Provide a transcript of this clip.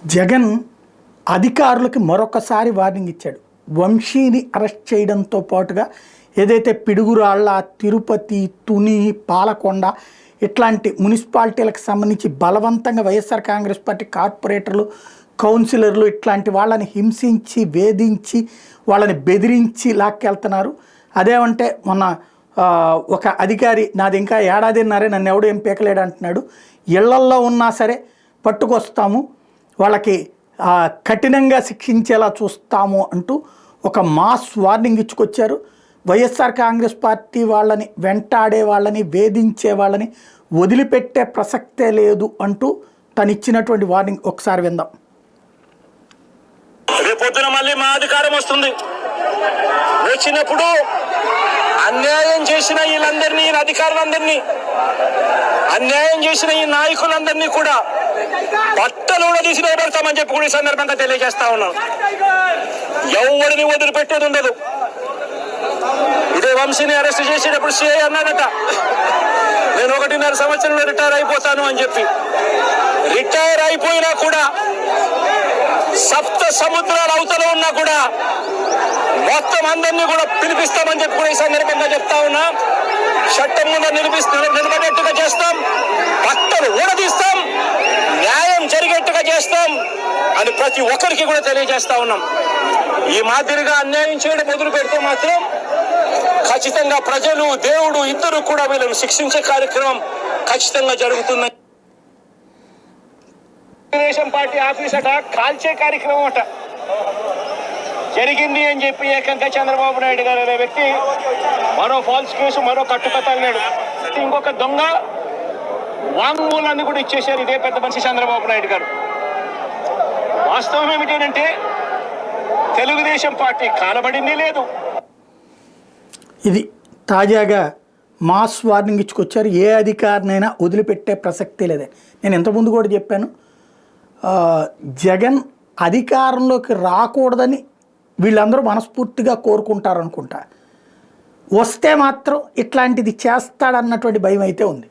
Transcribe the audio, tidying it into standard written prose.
జగన్ అధికారులకి మరొకసారి వార్నింగ్ ఇచ్చాడు. వంశీని అరెస్ట్ చేయడంతో పాటుగా ఏదైతే పిడుగురాళ్ళ, తిరుపతి, తుని, పాలకొండ ఇట్లాంటి మున్సిపాలిటీలకు సంబంధించి బలవంతంగా వైఎస్ఆర్ కాంగ్రెస్ పార్టీ కార్పొరేటర్లు, కౌన్సిలర్లు ఇట్లాంటి వాళ్ళని హింసించి, వేధించి, వాళ్ళని బెదిరించి లాక్కెళ్తున్నారు. అదేమంటే మొన్న ఒక అధికారి నాది ఇంకా ఏడాదిన్నరే నన్ను ఎవడు ఏం పీకలేడు అంటున్నాడు. ఇళ్లల్లో ఉన్నా సరే పట్టుకొస్తాము, వాళ్ళకి కఠినంగా శిక్షించేలా చూస్తాము అంటూ ఒక మాస్ వార్నింగ్ ఇచ్చుకొచ్చారు. వైఎస్ఆర్ కాంగ్రెస్ పార్టీ వాళ్ళని వెంటాడే వాళ్ళని, వేధించే వాళ్ళని వదిలిపెట్టే ప్రసక్తే లేదు అంటూ తను ఇచ్చినటువంటి వార్నింగ్ ఒకసారి విందాం. రేపొద్దున మళ్ళీ మా అధికారం వస్తుంది. వచ్చినప్పుడు అన్యాయం చేసిన వీళ్ళందరినీ, అధికారులందరినీ, అన్యాయం చేసిన ఈ నాయకులందరినీ కూడా బట్టలు కూడా తీసి నిలబెడతామని చెప్పి కూడా ఈ సందర్భంగా తెలియజేస్తా ఉన్నాను. ఎవరిని వదిలిపెట్టేది ఉండదు. ఇదే వంశీని అరెస్ట్ చేసేటప్పుడు సిఐ అన్నాడట, నేను 1.5 సంవత్సరంలో రిటైర్ అయిపోతాను అని చెప్పి. రిటైర్ అయిపోయినా కూడా, సప్త సముద్రాల అవతల ఉన్నా కూడా మొత్తం అందరినీ కూడా పిలిపిస్తామని చెప్పి కూడా ఈ సందర్భంగా చెప్తా ఉన్నా. చట్టం ముందు నిలబడేట్టుగా చేస్తాం, బట్టలు ఊడదీస్తాం, న్యాయం జరిగేట్టుగా చేస్తాం అని ప్రతి ఒక్కరికి కూడా తెలియజేస్తా ఉన్నాం. ఈ మాదిరిగా అన్యాయం చేయడం మొదలు పెడితే మాత్రం ఖచ్చితంగా ప్రజలు, దేవుడు ఇద్దరు కూడా వీళ్ళని శిక్షించే కార్యక్రమం ఖచ్చితంగా జరుగుతుందని. తెలుగుదేశం పార్టీ ఆఫీస్ అట కాల్చే కార్యక్రమం అట జరిగింది అని చెప్పి ఏకంగా చంద్రబాబు నాయుడు గారు అనే వ్యక్తి మరో ఫాల్స్ కేసు, మరో కట్టుకథ అన్నాడు. ఇంకొక దొంగ వాంగ్మూలాన్ని కూడా ఇచ్చేశారు ఇదే పెద్ద మనిషి చంద్రబాబు నాయుడు గారు. వాస్తవం ఏమిటంటే తెలుగుదేశం పార్టీ కాలబడింది లేదు. ఇది తాజాగా మాస్ వార్నింగ్ ఇచ్చుకొచ్చారు. ఏ అధికారినైనా వదిలిపెట్టే ప్రసక్తే లేదే. నేను ఇంతకుముందు కూడా చెప్పాను, జగన్ అధికారంలోకి రాకూడదని వీళ్ళందరూ మనస్ఫూర్తిగా కోరుకుంటారు అనుకుంటా. వస్తే మాత్రం ఇట్లాంటిది చేస్తాడన్నటువంటి భయం అయితే ఉంది.